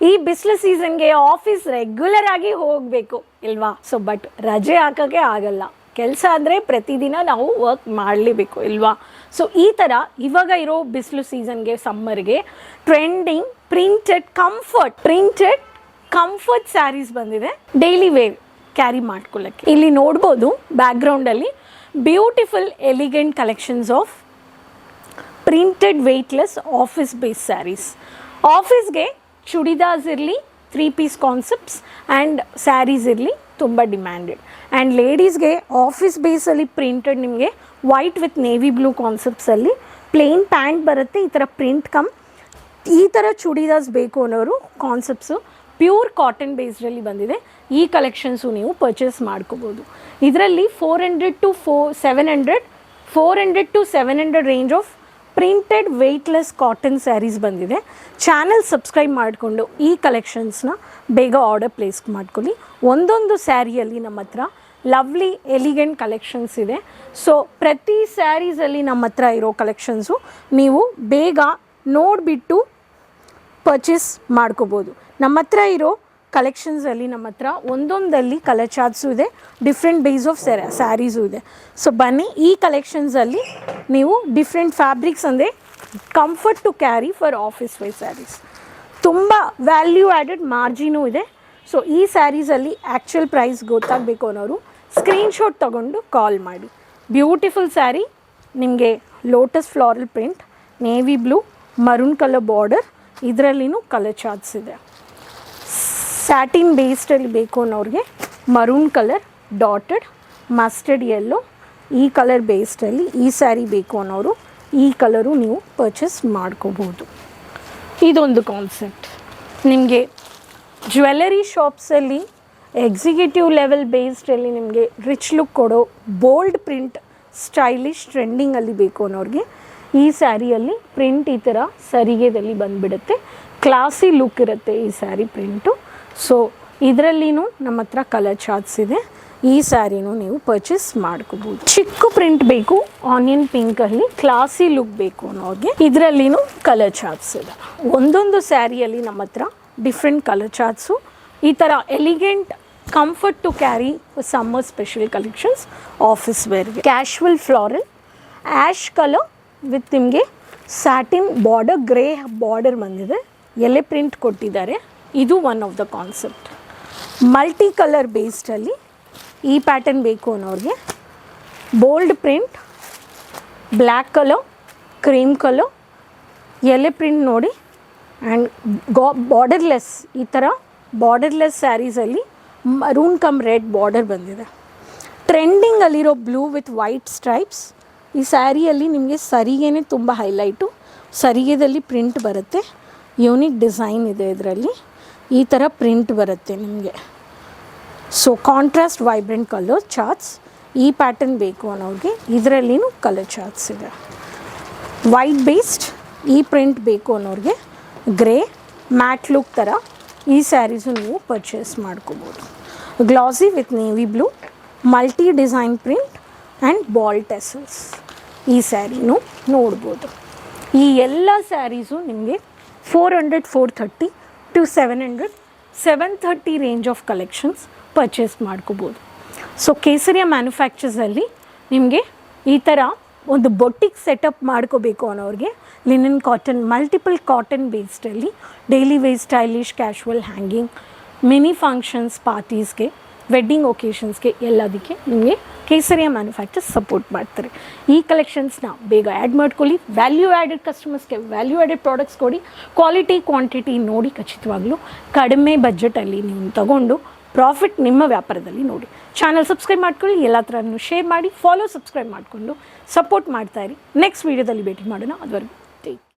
ಈ ಬಿಸಿಲು ಸೀಸನ್ಗೆ office regular ಆಗಿ ಹೋಗಬೇಕು ಇಲ್ವಾ? ಸೊ ಬಟ್ ರಜೆ ಹಾಕೋಕ್ಕೆ ಆಗಲ್ಲ. ಕೆಲಸ ಅಂದರೆ ಪ್ರತಿದಿನ ನಾವು ವರ್ಕ್ ಮಾಡಲೇಬೇಕು ಇಲ್ವಾ? ಸೊ ಈ ಥರ ಇವಾಗ ಇರೋ ಬಿಸಿಲು ಸೀಸನ್ಗೆ, ಸಮ್ಮರ್ಗೆ ಟ್ರೆಂಡಿಂಗ್ ಪ್ರಿಂಟೆಡ್ ಕಂಫರ್ಟ್ ಸ್ಯಾರೀಸ್ ಬಂದಿದೆ, ಡೈಲಿ ವೇರ್ ಕ್ಯಾರಿ ಮಾಡ್ಕೊಳ್ಳೋಕ್ಕೆ. ಇಲ್ಲಿ ನೋಡ್ಬೋದು ಬ್ಯಾಕ್ಗ್ರೌಂಡಲ್ಲಿ beautiful elegant collections of printed weightless office base sarees. ಆಫೀಸ್ಗೆ ಚೂಡಿದಾರ್ಸ್ ಇರಲಿ, 3 ಪೀಸ್ ಕಾನ್ಸೆಪ್ಟ್ಸ್ ಆ್ಯಂಡ್ ಸ್ಯಾರೀಸ್ ಇರಲಿ ತುಂಬ ಡಿಮ್ಯಾಂಡೆಡ್. ಆ್ಯಂಡ್ ಲೇಡೀಸ್ಗೆ ಆಫೀಸ್ ಬೇಸಲ್ಲಿ ಪ್ರಿಂಟೆಡ್ ನಿಮಗೆ ವೈಟ್ ವಿತ್ ನೇವಿ ಬ್ಲೂ ಕಾನ್ಸೆಪ್ಟ್ಸಲ್ಲಿ ಪ್ಲೇನ್ ಪ್ಯಾಂಟ್ ಬರುತ್ತೆ. ಈ ಥರ ಪ್ರಿಂಟ್ ಈ ಥರ ಚೂಡಿದಾರ್ಸ್ ಬೇಕು ಅನ್ನೋರು ಕಾನ್ಸೆಪ್ಟ್ಸು ಪ್ಯೂರ್ ಕಾಟನ್ ಬೇಸ್ಡಲ್ಲಿ ಬಂದಿದೆ. ಈ ಕಲೆಕ್ಷನ್ಸು ನೀವು ಪರ್ಚೇಸ್ ಮಾಡ್ಕೋಬೋದು. ಇದರಲ್ಲಿ 400 to 700 range of printed weightless cotton sarees ಬಂದಿದೆ. ಚಾನಲ್ ಸಬ್ಸ್ಕ್ರೈಬ್ ಮಾಡಿಕೊಂಡು ಈ ಕಲೆಕ್ಷನ್ಸ್ನ ಬೇಗ ಆರ್ಡರ್ ಪ್ಲೇಸ್ ಮಾಡ್ಕೊಳ್ಳಿ. ಒಂದೊಂದು ಸ್ಯಾರಿಯಲ್ಲಿ ನಮ್ಮ ಹತ್ರ ಲವ್ಲಿ ಎಲಿಗೆಂಟ್ ಕಲೆಕ್ಷನ್ಸ್ ಇದೆ. ಸೊ ಪ್ರತಿ ಸ್ಯಾರೀಸಲ್ಲಿ ನಮ್ಮ ಹತ್ರ ಇರೋ ಕಲೆಕ್ಷನ್ಸು ನೀವು ಬೇಗ ನೋಡಿಬಿಟ್ಟು ಪರ್ಚೇಸ್ ಮಾಡ್ಕೋಬೋದು. ನಮ್ಮ ಹತ್ರ ಇರೋ ಕಲೆಕ್ಷನ್ಸಲ್ಲಿ ನಮ್ಮ ಹತ್ರ ಒಂದೊಂದಲ್ಲಿ ಕಲರ್ ಚಾರ್ಟ್ಸು ಇದೆ, ಡಿಫ್ರೆಂಟ್ ಬೇಸ್ ಆಫ್ ಸ್ಯಾರೀಸು ಇದೆ. ಸೊ ಬನ್ನಿ, ಈ ಕಲೆಕ್ಷನ್ಸಲ್ಲಿ ನೀವು ಡಿಫ್ರೆಂಟ್ ಫ್ಯಾಬ್ರಿಕ್ಸ್ ಅಂದರೆ comfort to carry for office wear saris. ತುಂಬ ವ್ಯಾಲ್ಯೂ ಆ್ಯಡೆಡ್ ಮಾರ್ಜಿನೂ ಇದೆ. ಸೊ ಈ ಸ್ಯಾರೀಸಲ್ಲಿ ಆ್ಯಕ್ಚುಯಲ್ ಪ್ರೈಸ್ ಗೊತ್ತಾಗಬೇಕು ಅನ್ನೋರು ಸ್ಕ್ರೀನ್ಶಾಟ್ ತೊಗೊಂಡು ಕಾಲ್ ಮಾಡಿ. ಬ್ಯೂಟಿಫುಲ್ ಸ್ಯಾರಿ, ನಿಮಗೆ lotus floral print, navy blue, maroon colour border, ಇದರಲ್ಲಿನೂ ಕಲರ್ ಚಾರ್ಟ್ಸ್ ಇದೆ. ಸ್ಯಾಟಿನ್ ಬೇಸ್ಡಲ್ಲಿ ಬೇಕು ಅನ್ನೋರಿಗೆ maroon colour dotted, mustard yellow, ಈ ಕಲರ್ ಬೇಸ್ಡಲ್ಲಿ ಈ ಸ್ಯಾರಿ ಬೇಕು ಅನ್ನೋರು ಈ ಕಲರು ನೀವು ಪರ್ಚೇಸ್ ಮಾಡ್ಕೋಬೋದು. ಇದೊಂದು ಕಾನ್ಸೆಪ್ಟ್ ನಿಮಗೆ ಜ್ಯುವೆಲ್ಲರಿ ಶಾಪ್ಸಲ್ಲಿ ಎಕ್ಸಿಕ್ಯೂಟಿವ್ ಲೆವೆಲ್ ಬೇಸ್ಡಲ್ಲಿ ನಿಮಗೆ ರಿಚ್ ಲುಕ್ ಕೊಡೋ ಬೋಲ್ಡ್ ಪ್ರಿಂಟ್, ಸ್ಟೈಲಿಶ್ ಟ್ರೆಂಡಿಂಗಲ್ಲಿ ಬೇಕು ಅನ್ನೋರಿಗೆ ಈ ಸ್ಯಾರಿಯಲ್ಲಿ ಪ್ರಿಂಟ್ ಈ ಥರ ಸರಿಗೆದಲ್ಲಿ ಬಂದುಬಿಡುತ್ತೆ. ಕ್ಲಾಸಿ ಲುಕ್ ಇರುತ್ತೆ ಈ ಸ್ಯಾರಿ ಪ್ರಿಂಟು. ಸೊ ಇದರಲ್ಲಿನೂ ನಮ್ಮ ಹತ್ರ ಕಲರ್ ಚಾರ್ಟ್ಸ್ ಇದೆ. ಈ ಸ್ಯಾರಿನೂ ನೀವು ಪರ್ಚೇಸ್ ಮಾಡ್ಕೋಬೋದು. ಚಿಕ್ಕ ಪ್ರಿಂಟ್ ಬೇಕು, ಆನಿಯನ್ ಪಿಂಕಲ್ಲಿ ಕ್ಲಾಸಿ ಲುಕ್ ಬೇಕು ಅನ್ನೋರಿಗೆ ಇದರಲ್ಲಿನೂ ಕಲರ್ ಚಾರ್ಟ್ಸ್ ಇದೆ. ಒಂದೊಂದು ಸ್ಯಾರಿಯಲ್ಲಿ ನಮ್ಮ ಹತ್ರ ಡಿಫ್ರೆಂಟ್ ಕಲರ್ ಚಾರ್ಟ್ಸು, ಈ ಥರ elegant comfort to carry summer special collections office ವೇರ್ಗೆ. Casual floral ash colour with ನಿಮಗೆ ಸ್ಯಾಟಿನ್ ಬಾರ್ಡರ್, ಗ್ರೇ ಬಾರ್ಡರ್ ಬಂದಿದೆ, ಎಲೆ ಪ್ರಿಂಟ್ ಕೊಟ್ಟಿದ್ದಾರೆ. ಇದು one of the concept. Multi colour ಬೇಸ್ಡಲ್ಲಿ ಈ ಪ್ಯಾಟರ್ನ್ ಬೇಕು ಅನ್ನೋರಿಗೆ bold print, black colour, cream colour, ಎಲೆ ಪ್ರಿಂಟ್ ನೋಡಿ. ಆ್ಯಂಡ್ ಬಾರ್ಡರ್ಲೆಸ್, ಈ ಥರ ಬಾರ್ಡರ್ಲೆಸ್ ಸ್ಯಾರೀಸಲ್ಲಿ ಮರೂನ್ ಕಮ್ ರೆಡ್ ಬಾರ್ಡರ್ ಬಂದಿದೆ. ಟ್ರೆಂಡಿಂಗಲ್ಲಿರೋ ಬ್ಲೂ ವಿತ್ ವೈಟ್ ಸ್ಟ್ರೈಪ್ಸ್. ಈ ಸ್ಯಾರಿಯಲ್ಲಿ ನಿಮಗೆ ಸರಿಗೆನೇ ತುಂಬ ಹೈಲೈಟು, ಸರಿಗೆದಲ್ಲಿ ಪ್ರಿಂಟ್ ಬರುತ್ತೆ, ಯೂನಿಕ್ ಡಿಸೈನ್ ಇದೆ ಇದರಲ್ಲಿ, ಈ ಥರ ಪ್ರಿಂಟ್ ಬರುತ್ತೆ ನಿಮಗೆ. So contrast vibrant colour charts, ಈ ಪ್ಯಾಟರ್ನ್ ಬೇಕು ಅನ್ನೋರಿಗೆ ಇದರಲ್ಲಿನೂ ಕಲರ್ ಚಾರ್ಟ್ಸ್ ಇದೆ. ವೈಟ್ ಬೇಸ್ಡ್ ಈ ಪ್ರಿಂಟ್ ಬೇಕು ಅನ್ನೋರಿಗೆ ಗ್ರೇ ಮ್ಯಾಟ್ ಲುಕ್ ಥರ ಈ ಸ್ಯಾರೀಸು ನೀವು ಪರ್ಚೇಸ್ ಮಾಡ್ಕೋಬೋದು. Glossy with navy blue, multi design print and ball tassels, ಈ ಸ್ಯಾರಿನೂ ನೋಡ್ಬೋದು. ಈ ಎಲ್ಲ ಸ್ಯಾರೀಸು ನಿಮಗೆ 400, 430 to 700, 730 range of collections purchase ಮಾಡ್ಕೋಬೋದು. ಸೊ ಕೇಸರಿಯ ಮ್ಯಾನುಫ್ಯಾಕ್ಚರ್ಸಲ್ಲಿ ನಿಮಗೆ ಈ ಥರ ಒಂದು ಬೊಟ್ಟಿಕ್ ಸೆಟಪ್ ಮಾಡ್ಕೋಬೇಕು ಅನ್ನೋರಿಗೆ ಲಿನನ್ ಕಾಟನ್, ಮಲ್ಟಿಪಲ್ ಕಾಟನ್ ಬೇಸ್ಡಲ್ಲಿ daily wear stylish casual hanging, mini functions, ಪಾರ್ಟೀಸ್ಗೆ, ವೆಡ್ಡಿಂಗ್ ಒಕೇಶನ್ಸ್ಗೆ ಎಲ್ಲದಕ್ಕೆ ನಿಮಗೆ ಕೇಸರಿಯ ಮ್ಯಾನುಫ್ಯಾಕ್ಚರ್ಸ್ ಸಪೋರ್ಟ್ ಮಾಡ್ತಾರೆ. ಈ ಕಲೆಕ್ಷನ್ಸ್ನ ಬೇಗ ಆ್ಯಡ್ ಮಾಡ್ಕೊಳ್ಳಿ. ವ್ಯಾಲ್ಯೂ ಆ್ಯಡೆಡ್ ಕಸ್ಟಮರ್ಸ್ಗೆ ವ್ಯಾಲ್ಯೂ ಆ್ಯಡೆಡ್ ಪ್ರಾಡಕ್ಟ್ಸ್ ಕೊಡಿ. ಕ್ವಾಲಿಟಿ ಕ್ವಾಂಟಿಟಿ ನೋಡಿ ಖಚಿತವಾಗಲೂ ಕಡಿಮೆ ಬಜೆಟಲ್ಲಿ ನೀವು ತಗೊಂಡು ಪ್ರಾಫಿಟ್ ನಿಮ್ಮ ವ್ಯಾಪಾರದಲ್ಲಿ ನೋಡಿ. ಚಾನಲ್ ಸಬ್ಸ್ಕ್ರೈಬ್ ಮಾಡ್ಕೊಳ್ಳಿ, ಎಲ್ಲ ಥರನೂ ಶೇರ್ ಮಾಡಿ, ಸಬ್ಸ್ಕ್ರೈಬ್ ಮಾಡಿಕೊಂಡು ಸಪೋರ್ಟ್ ಮಾಡ್ತಾಯಿರಿ. ನೆಕ್ಸ್ಟ್ ವೀಡಿಯೋದಲ್ಲಿ ಭೇಟಿ ಮಾಡೋಣ. ಅದುವರೆಗೂ